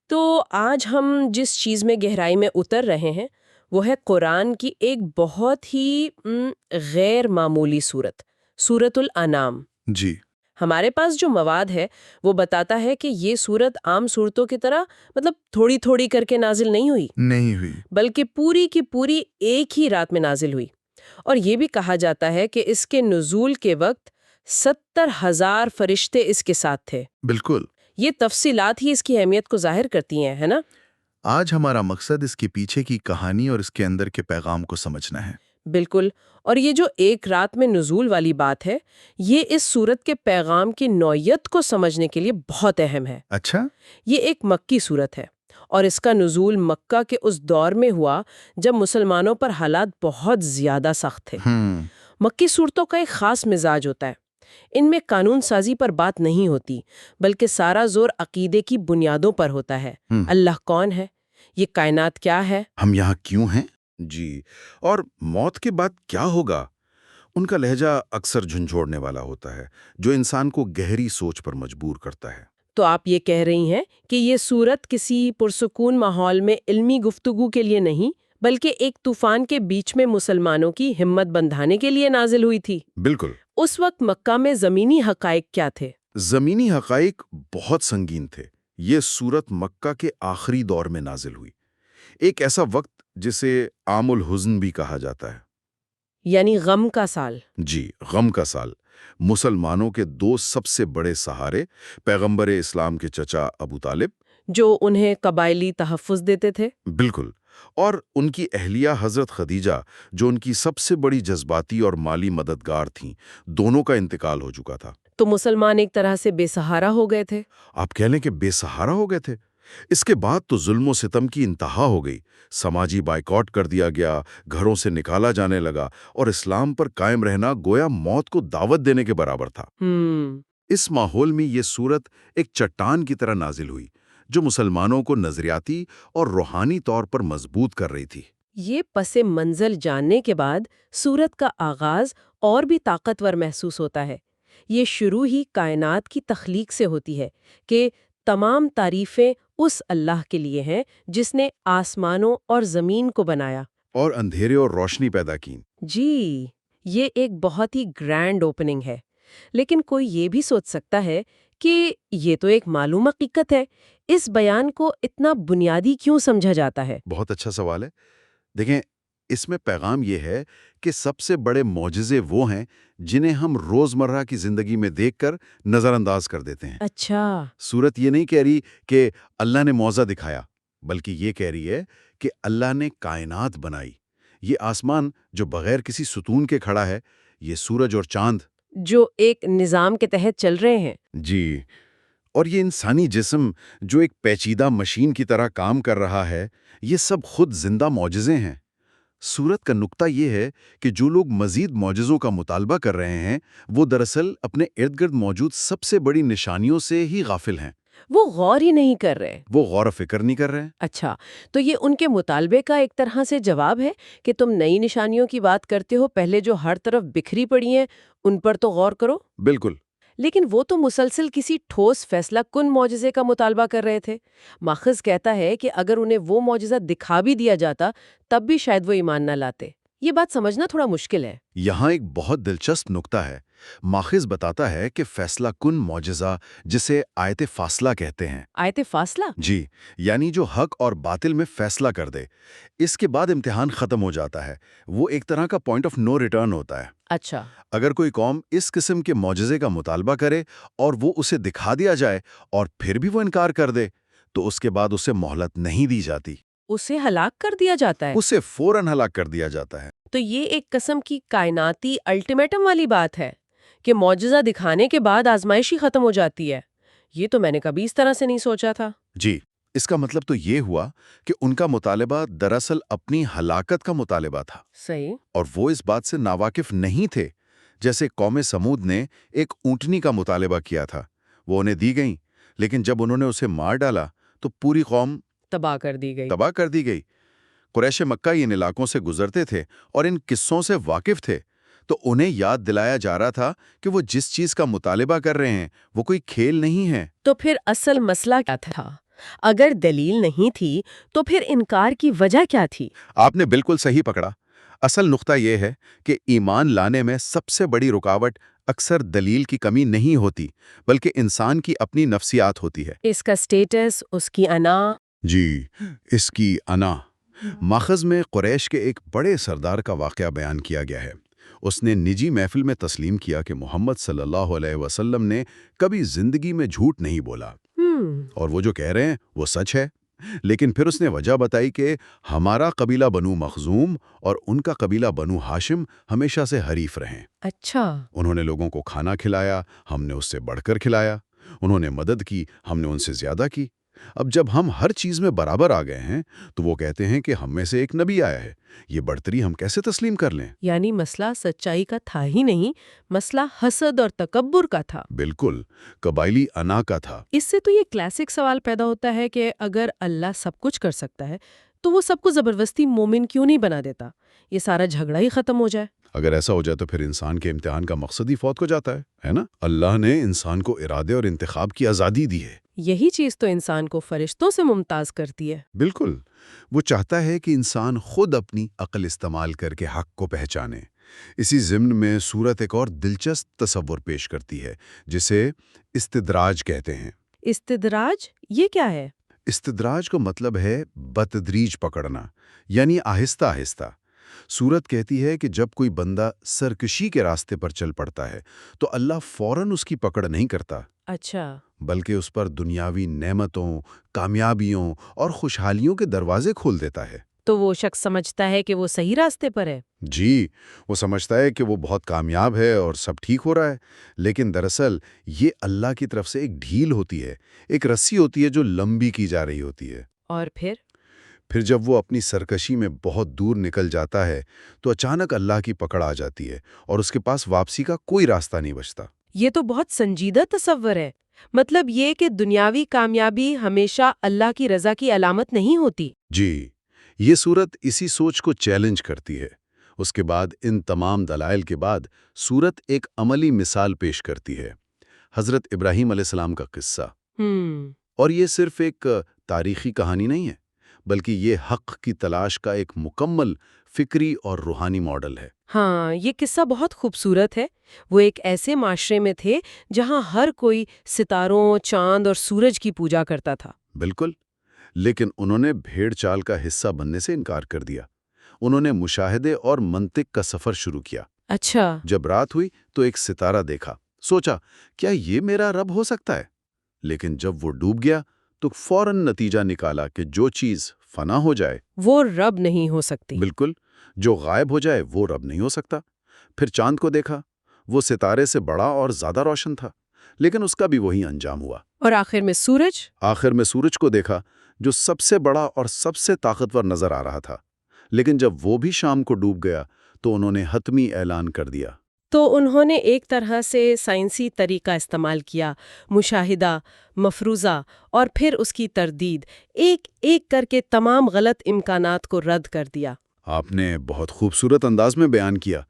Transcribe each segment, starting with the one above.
تو آج ہم جس چیز میں گہرائی میں اتر رہے ہیں وہ ہے قرآن کی ایک بہت ہی غیر معمولی صورت، سورۃ الانعام۔ جی ہمارے پاس جو مواد ہے وہ بتاتا ہے کہ یہ صورت عام صورتوں کی طرح تھوڑی تھوڑی کر کے نازل نہیں ہوئی بلکہ پوری کی پوری ایک ہی رات میں نازل ہوئی۔ اور یہ بھی کہا جاتا ہے کہ اس کے نزول کے وقت 70,000 فرشتے اس کے ساتھ تھے۔ بالکل۔ یہ تفصیلات ہی اس کی اہمیت کو ظاہر کرتی ہیں، ہے نا؟ آج ہمارا مقصد اس کے پیچھے کی کہانی اور اس کے اندر کے پیغام کو سمجھنا ہے۔ بالکل۔ اور یہ جو ایک رات میں نزول والی بات ہے، یہ اس صورت کے پیغام کی نوعیت کو سمجھنے کے لیے بہت اہم ہے۔ اچھا؟ یہ ایک مکی صورت ہے اور اس کا نزول مکہ کے اس دور میں ہوا جب مسلمانوں پر حالات بہت زیادہ سخت تھے۔ مکی صورتوں کا ایک خاص مزاج ہوتا ہے۔ ان میں قانون سازی پر بات نہیں ہوتی، بلکہ سارا زور عقیدے کی بنیادوں پر ہوتا ہے۔ اللہ کون ہے؟ یہ کائنات کیا ہے؟ ہم یہاں کیوں ہیں؟ جی، اور موت کے بعد کیا ہوگا؟ ان کا لہجہ اکثر جھنجھوڑنے والا ہوتا ہے، جو انسان کو گہری سوچ پر مجبور کرتا ہے۔ تو آپ یہ کہہ رہی ہیں کہ یہ صورت کسی پرسکون ماحول میں علمی گفتگو کے لیے نہیں، بلکہ ایک طوفان کے بیچ میں مسلمانوں کی ہمت بندھانے کے لیے نازل ہوئی تھی۔ بالکل۔ اس وقت مکہ میں زمینی حقائق کیا تھے؟ زمینی حقائق بہت سنگین تھے۔ یہ صورت مکہ کے آخری دور میں نازل ہوئی، ایک ایسا وقت جسے عام الحزن بھی کہا جاتا ہے، یعنی غم کا سال۔ جی، غم کا سال۔ مسلمانوں کے دو سب سے بڑے سہارے، پیغمبر اسلام کے چچا ابو طالب، جو انہیں قبائلی تحفظ دیتے تھے، بالکل، اور ان کی اہلیہ حضرت خدیجہ، جو ان کی سب سے بڑی جذباتی اور مالی مددگار تھیں، دونوں کا انتقال ہو چکا تھا۔ تو مسلمان ایک طرح سے بے سہارا ہو گئے تھے۔ آپ کہہ لیں کہ بے سہارا ہو گئے تھے۔ اس کے بعد تو ظلم و ستم کی انتہا ہو گئی، سماجی بائیکاٹ کر دیا گیا، گھروں سے نکالا جانے لگا، اور اسلام پر قائم رہنا گویا موت کو دعوت دینے کے برابر تھا۔ اس ماحول میں یہ صورت ایک چٹان کی طرح نازل ہوئی، جو مسلمانوں کو نظریاتی اور روحانی طور پر مضبوط کر رہی تھی۔ یہ پس منظر جاننے کے بعد صورت کا آغاز اور بھی طاقتور محسوس ہوتا ہے۔ یہ شروع ہی کائنات کی تخلیق سے ہوتی ہے کہ تمام تعریفیں اس اللہ کے لیے ہیں جس نے آسمانوں اور زمین کو بنایا اور اندھیرے اور روشنی پیدا کی۔ جی، یہ ایک بہت ہی گرینڈ اوپننگ ہے، لیکن کوئی یہ بھی سوچ سکتا ہے کہ یہ تو ایک معلوم حقیقت ہے، اس بیان کو اتنا بنیادی کیوں سمجھا جاتا ہے؟ بہت اچھا سوال ہے۔ دیکھیں، اس میں پیغام یہ ہے کہ سب سے بڑے معجزے وہ ہیں جنہیں ہم روزمرہ کی زندگی میں دیکھ کر نظر انداز کر دیتے ہیں۔ اچھا۔ صورت یہ نہیں کہہ رہی کہ اللہ نے معجزہ دکھایا، بلکہ یہ کہہ رہی ہے کہ اللہ نے کائنات بنائی۔ یہ آسمان جو بغیر کسی ستون کے کھڑا ہے، یہ سورج اور چاند جو ایک نظام کے تحت چل رہے ہیں۔ جی، اور یہ انسانی جسم جو ایک پیچیدہ مشین کی طرح کام کر رہا ہے، یہ سب خود زندہ معجزے ہیں۔ صورت کا نقطہ یہ ہے کہ جو لوگ مزید معجزوں کا مطالبہ کر رہے ہیں، وہ دراصل اپنے ارد گرد موجود سب سے بڑی نشانیوں سے ہی غافل ہیں۔ وہ غور ہی نہیں کر رہے۔ وہ غور و فکر نہیں کر رہے۔ اچھا، تو یہ ان کے مطالبے کا ایک طرح سے جواب ہے کہ تم نئی نشانیوں کی بات کرتے ہو، پہلے جو ہر طرف بکھری پڑی ہیں ان پر تو غور کرو۔ بالکل۔ لیکن وہ تو مسلسل کسی ٹھوس فیصلہ کن معجزے کا مطالبہ کر رہے تھے۔ ماخذ کہتا ہے کہ اگر انہیں وہ معجزہ دکھا بھی دیا جاتا تب بھی شاید وہ ایمان نہ لاتے۔ یہ بات سمجھنا تھوڑا مشکل ہے۔ یہاں ایک بہت دلچسپ نقطہ ہے۔ ماخذ بتاتا ہے کہ فیصلہ کن معجزہ، جسے آیت فاصلہ کہتے ہیں۔ آیت فاصلہ؟ جی، یعنی جو حق اور باطل میں فیصلہ کر دے، اس کے بعد امتحان ختم ہو جاتا ہے۔ وہ ایک طرح کا پوائنٹ آف نو ریٹرن ہوتا ہے۔ اچھا۔ اگر کوئی قوم اس قسم کے معجزے کا مطالبہ کرے اور وہ اسے دکھا دیا جائے اور پھر بھی وہ انکار کر دے، تو اس کے بعد اسے مہلت نہیں دی جاتی، اسے ہلاک کر دیا جاتا ہے؟ اسے فوراً ہلاک کر دیا جاتا ہے۔ تو یہ ایک قسم کی کائناتی الٹیمیٹم والی بات ہے کہ معجزہ دکھانے کے بعد آزمائش ہی ختم ہو جاتی ہے۔ یہ تو میں نے کبھی اس طرح سے نہیں سوچا تھا۔ جی، اس کا مطلب تو یہ ہوا کہ ان کا مطالبہ دراصل اپنی ہلاکت کا مطالبہ تھا۔ صحیح۔ اور وہ اس بات سے ناواقف نہیں تھے۔ جیسے قوم سمود نے ایک اونٹنی کا مطالبہ کیا تھا، وہ انہیں دی گئیں، لیکن جب انہوں نے اسے مار ڈالا تو پوری قوم تباہ کر دی گئی۔ قریش مکہ ان علاقوں سے گزرتے تھے اور ان قصوں سے واقف تھے، تو انہیں یاد دلایا جا رہا تھا کہ وہ جس چیز کا مطالبہ کر رہے ہیں وہ کوئی کھیل نہیں ہے۔ تو پھر اصل مسئلہ کیا تھا؟ اگر دلیل نہیں تھی تو پھر انکار کی وجہ کیا تھی؟ آپ نے بالکل صحیح پکڑا۔ اصل نقطہ یہ ہے کہ ایمان لانے میں سب سے بڑی رکاوٹ اکثر دلیل کی کمی نہیں ہوتی، بلکہ انسان کی اپنی نفسیات ہوتی ہے۔ اس کا سٹیٹس، اس کی انا۔ جی، اس کی انا۔ ماخذ میں قریش کے ایک بڑے سردار کا واقعہ بیان کیا گیا ہے۔ اس نے نجی محفل میں تسلیم کیا کہ محمد صلی اللہ علیہ وسلم نے کبھی زندگی میں جھوٹ نہیں بولا، اور وہ جو کہہ رہے ہیں وہ سچ ہے۔ لیکن پھر اس نے وجہ بتائی کہ ہمارا قبیلہ بنو مخزوم اور ان کا قبیلہ بنو ہاشم ہمیشہ سے حریف رہیں۔ اچھا۔ انہوں نے لوگوں کو کھانا کھلایا، ہم نے اس سے بڑھ کر کھلایا۔ انہوں نے مدد کی، ہم نے ان سے زیادہ کی۔ اب جب ہم ہر چیز میں برابر آ گئے ہیں تو وہ کہتے ہیں کہ ہم میں سے ایک نبی آیا ہے، یہ برتری ہم کیسے تسلیم کر لیں؟ یعنی مسئلہ سچائی کا تھا ہی نہیں، مسئلہ حسد اور تکبر کا تھا۔ بالکل، قبائلی انا کا تھا۔ اس سے تو یہ کلاسک سوال پیدا ہوتا ہے کہ اگر اللہ سب کچھ کر سکتا ہے تو وہ سب کو زبردستی مومن کیوں نہیں بنا دیتا؟ یہ سارا جھگڑا ہی ختم ہو جائے۔ اگر ایسا ہو جائے تو پھر انسان کے امتحان کا مقصد ہی فوت ہو جاتا ہے نا؟ اللہ نے انسان کو ارادے اور انتخاب کی آزادی دی ہے۔ یہی چیز تو انسان کو فرشتوں سے ممتاز کرتی ہے۔ بالکل، وہ چاہتا ہے کہ انسان خود اپنی عقل استعمال کر کے حق کو پہچانے۔ اسی ضمن میں سورت ایک اور دلچسپ تصور پیش کرتی ہے جسے استدراج کہتے ہیں۔ استدراج یہ کیا ہے؟ استدراج کو مطلب ہے بتدریج پکڑنا، یعنی آہستہ آہستہ۔ سورت کہتی ہے کہ جب کوئی بندہ سرکشی کے راستے پر چل پڑتا ہے تو اللہ فوراً اس کی پکڑ نہیں کرتا، اچھا۔ بلکہ اس پر دنیاوی نعمتوں، کامیابیوں اور خوشحالیوں کے دروازے کھول دیتا ہے۔ تو وہ شخص سمجھتا ہے کہ وہ صحیح راستے پر ہے۔ جی، وہ سمجھتا ہے کہ وہ بہت کامیاب ہے اور سب ٹھیک ہو رہا ہے، لیکن دراصل یہ اللہ کی طرف سے ایک ڈھیل ہوتی ہے، ایک رسی ہوتی ہے جو لمبی کی جا رہی ہوتی ہے۔ اور پھر جب وہ اپنی سرکشی میں بہت دور نکل جاتا ہے تو اچانک اللہ کی پکڑ آ جاتی ہے اور اس کے پاس واپسی کا کوئی راستہ نہیں بچتا۔ یہ تو بہت سنجیدہ تصور ہے۔ مطلب یہ کہ دنیاوی کامیابی ہمیشہ اللہ کی رضا کی علامت نہیں ہوتی۔ جی، یہ سورت اسی سوچ کو چیلنج کرتی ہے۔ اس کے بعد ان تمام دلائل کے بعد سورت ایک عملی مثال پیش کرتی ہے، حضرت ابراہیم علیہ السلام کا قصہ۔ اور یہ صرف ایک تاریخی کہانی نہیں ہے، بلکہ یہ حق کی تلاش کا ایک مکمل فکری اور روحانی ماڈل ہے۔ ہاں، یہ قصہ بہت خوبصورت ہے۔ وہ ایک ایسے معاشرے میں تھے جہاں ہر کوئی ستاروں، چاند اور سورج کی پوجا کرتا تھا۔ بالکل، لیکن انہوں نے بھیڑ چال کا حصہ بننے سے انکار کر دیا۔ انہوں نے مشاہدے اور منطق کا سفر شروع کیا۔ اچھا۔ جب رات ہوئی تو ایک ستارہ دیکھا، سوچا کیا یہ میرا رب ہو سکتا ہے؟ لیکن جب وہ ڈوب گیا تو فوراً نتیجہ نکالا کہ جو چیز فنا ہو جائے وہ رب نہیں ہو سکتی۔ بالکل، جو غائب ہو جائے وہ رب نہیں ہو سکتا۔ پھر چاند کو دیکھا، وہ ستارے سے بڑا اور زیادہ روشن تھا، لیکن اس کا بھی وہی انجام ہوا۔ اور آخر میں سورج؟ آخر میں سورج کو دیکھا جو سب سے بڑا اور سب سے طاقتور نظر آ رہا تھا، لیکن جب وہ بھی شام کو ڈوب گیا تو انہوں نے حتمی اعلان کر دیا۔ تو انہوں نے ایک طرح سے سائنسی طریقہ استعمال کیا، مشاہدہ، مفروضہ اور پھر اس کی تردید، ایک ایک کر کے تمام غلط امکانات کو رد کر دیا۔ آپ نے بہت خوبصورت انداز میں بیان کیا۔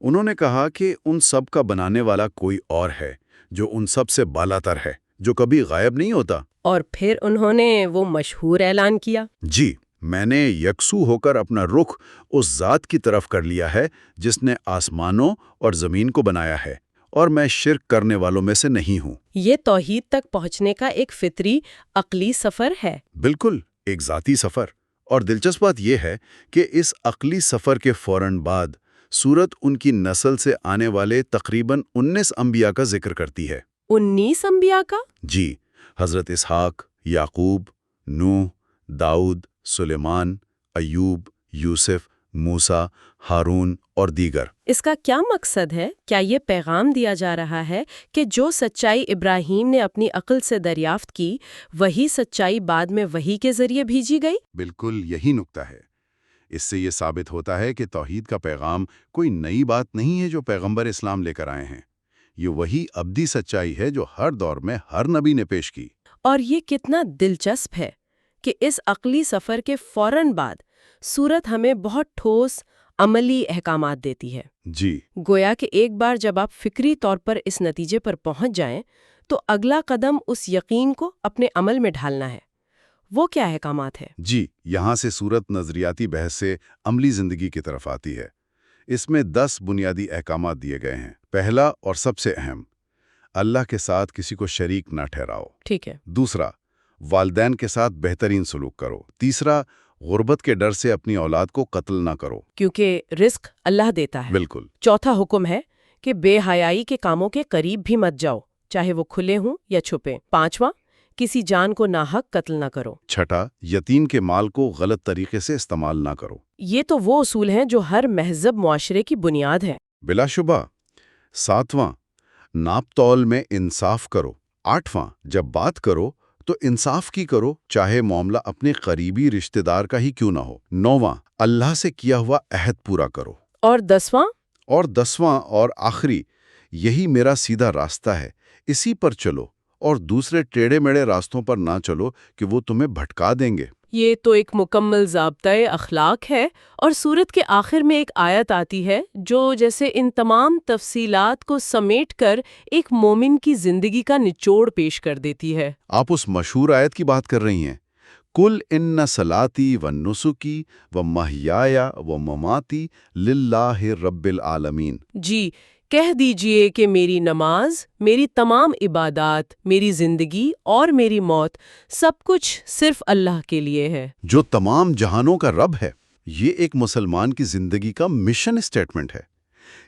انہوں نے کہا کہ ان سب کا بنانے والا کوئی اور ہے جو ان سب سے بالاتر ہے، جو کبھی غائب نہیں ہوتا۔ اور پھر انہوں نے وہ مشہور اعلان کیا، جی، میں نے یکسو ہو کر اپنا رخ اس ذات کی طرف کر لیا ہے جس نے آسمانوں اور زمین کو بنایا ہے، اور میں شرک کرنے والوں میں سے نہیں ہوں۔ یہ توحید تک پہنچنے کا ایک فطری عقلی سفر ہے۔ بالکل، ایک ذاتی سفر۔ اور دلچسپ بات یہ ہے کہ اس عقلی سفر کے فوراً بعد سورت ان کی نسل سے آنے والے تقریباً 19 انبیاء کا ذکر کرتی ہے۔ 19 انبیاء کا؟ جی، حضرت اسحاق، یعقوب، نوح، داؤد، سلیمان، ایوب، یوسف، موسیٰ، ہارون اور دیگر۔ اس کا کیا مقصد ہے؟ کیا یہ پیغام دیا جا رہا ہے کہ جو سچائی ابراہیم نے اپنی عقل سے دریافت کی، وہی سچائی بعد میں وحی کے ذریعے بھیجی گئی؟ بالکل یہی نکتہ ہے۔ اس سے یہ ثابت ہوتا ہے کہ توحید کا پیغام کوئی نئی بات نہیں ہے جو پیغمبر اسلام لے کر آئے ہیں۔ یہ وہی ابدی سچائی ہے جو ہر دور میں ہر نبی نے پیش کی۔ اور یہ کتنا دلچسپ ہے کہ اس عقلی سفر کے فوراً بعد سورت ہمیں بہت ٹھوس عملی احکامات دیتی ہے۔ جی، گویا کہ ایک بار جب آپ فکری طور پر اس نتیجے پر پہنچ جائیں تو اگلا قدم اس یقین کو اپنے عمل میں ڈھالنا ہے۔ وہ کیا احکامات ہیں؟ جی، یہاں سے صورت نظریاتی بحث سے عملی زندگی کی طرف آتی ہے۔ اس میں 10 بنیادی احکامات دیے گئے ہیں۔ پہلا اور سب سے اہم، اللہ کے ساتھ کسی کو شریک نہ ٹھہراؤ۔ ٹھیک ہے۔ دوسرا، والدین کے ساتھ بہترین سلوک کرو۔ تیسرا، غربت کے ڈر سے اپنی اولاد کو قتل نہ کرو۔ کیونکہ رزق اللہ دیتا ہے۔ بالکل۔ چوتھا حکم ہے کہ بے حیائی کے کاموں کے قریب بھی مت جاؤ، چاہے وہ کھلے ہوں یا چھپے۔ پانچواں، کسی جان کو ناحق قتل نہ کرو۔ چھٹا، یتیم کے مال کو غلط طریقے سے استعمال نہ کرو۔ یہ تو وہ اصول ہیں جو ہر مہذب معاشرے کی بنیاد ہے۔ بلا شبہ۔ ساتواں، ناپ تول میں انصاف کرو۔ آٹھواں، جب بات کرو تو انصاف کی کرو، چاہے معاملہ اپنے قریبی رشتہ دار کا ہی کیوں نہ ہو۔ نوواں، اللہ سے کیا ہوا عہد پورا کرو۔ اور دسواں، اور دسواں اور آخری، یہی میرا سیدھا راستہ ہے، اسی پر چلو، اور دوسرے ٹیڑھے میڑے راستوں پر نہ چلو کہ وہ تمہیں بھٹکا دیں گے۔ یہ تو ایک مکمل ضابطۂ اخلاق ہے، اور سورت کے آخر میں ایک آیت آتی ہے جو جیسے ان تمام تفصیلات کو سمیٹ کر ایک مومن کی زندگی کا نچوڑ پیش کر دیتی ہے۔ آپ اس مشہور آیت کی بات کر رہی ہیں، کل ان صلاتی و نسکی و محیایا و مماتی للہ رب العالمین۔ جی، کہہ دیجئے کہ میری نماز، میری تمام عبادات، میری زندگی اور میری موت سب کچھ صرف اللہ کے لیے ہے۔ جو تمام جہانوں کا رب ہے۔ یہ ایک مسلمان کی زندگی کا مشن اسٹیٹمنٹ ہے۔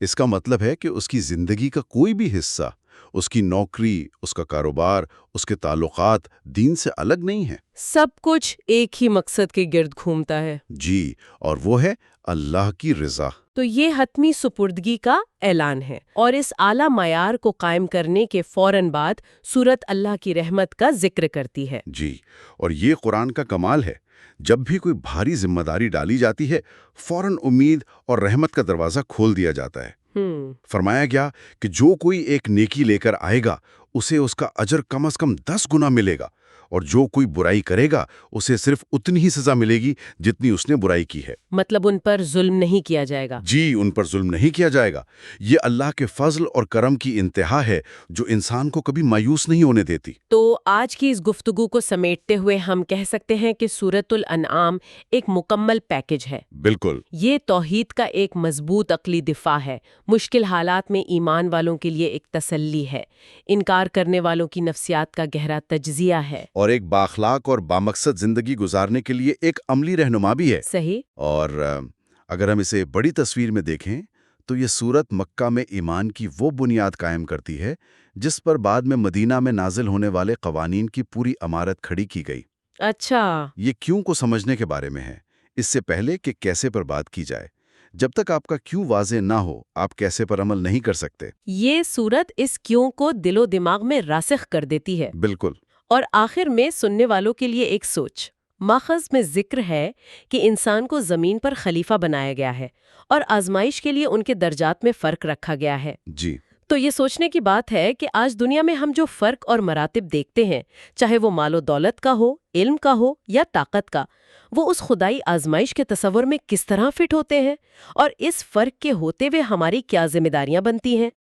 اس کا مطلب ہے کہ اس کی زندگی کا کوئی بھی حصہ، اس کی نوکری، اس کا کاروبار، اس کے تعلقات دین سے الگ نہیں ہیں۔ سب کچھ ایک ہی مقصد کے گرد گھومتا ہے۔ جی، اور وہ ہے اللہ کی رضا۔ تو یہ حتمی سپردگی کا اعلان ہے، اور اس اعلیٰ معیار کو قائم کرنے کے فوراً بعد سورت اللہ کی رحمت کا ذکر کرتی ہے۔ جی، اور یہ قرآن کا کمال ہے، جب بھی کوئی بھاری ذمہ داری ڈالی جاتی ہے فوراً امید اور رحمت کا دروازہ کھول دیا جاتا ہے۔ فرمایا گیا کہ جو کوئی ایک نیکی لے کر آئے گا اسے اس کا اجر کم از کم 10 گنا ملے گا، اور جو کوئی برائی کرے گا اسے صرف اتنی ہی سزا ملے گی جتنی اس نے برائی کی ہے۔ مطلب ان پر ظلم نہیں کیا جائے گا۔ جی، ان پر ظلم نہیں کیا جائے گا۔ یہ اللہ کے فضل اور کرم کی انتہا ہے جو انسان کو کبھی مایوس نہیں ہونے دیتی۔ تو آج کی اس گفتگو کو سمیٹتے ہوئے ہم کہہ سکتے ہیں کہ سورۃ الانعام ایک مکمل پیکج ہے۔ بالکل۔ یہ توحید کا ایک مضبوط عقلی دفاع ہے، مشکل حالات میں ایمان والوں کے لیے ایک تسلی ہے، انکار کرنے والوں کی نفسیات کا گہرا تجزیہ ہے، اور ایک بااخلاق اور بامقصد زندگی گزارنے کے لیے ایک عملی رہنما بھی ہے۔ صحیح۔ اور اگر ہم اسے بڑی تصویر میں دیکھیں تو یہ سورت مکہ میں ایمان کی وہ بنیاد قائم کرتی ہے جس پر بعد میں مدینہ میں نازل ہونے والے قوانین کی پوری عمارت کھڑی کی گئی۔ اچھا۔ یہ کیوں کو سمجھنے کے بارے میں ہے، اس سے پہلے کہ کیسے پر بات کی جائے۔ جب تک آپ کا کیوں واضح نہ ہو آپ کیسے پر عمل نہیں کر سکتے۔ یہ سورت اس کیوں کو دل و دماغ میں راسخ کر دیتی ہے۔ بالکل۔ اور آخر میں سننے والوں کے لیے ایک سوچ۔ ماخذ میں ذکر ہے کہ انسان کو زمین پر خلیفہ بنایا گیا ہے اور آزمائش کے لیے ان کے درجات میں فرق رکھا گیا ہے۔ جی۔ تو یہ سوچنے کی بات ہے کہ آج دنیا میں ہم جو فرق اور مراتب دیکھتے ہیں، چاہے وہ مال و دولت کا ہو، علم کا ہو یا طاقت کا، وہ اس خدائی آزمائش کے تصور میں کس طرح فٹ ہوتے ہیں، اور اس فرق کے ہوتے ہوئے ہماری کیا ذمہ داریاں بنتی ہیں۔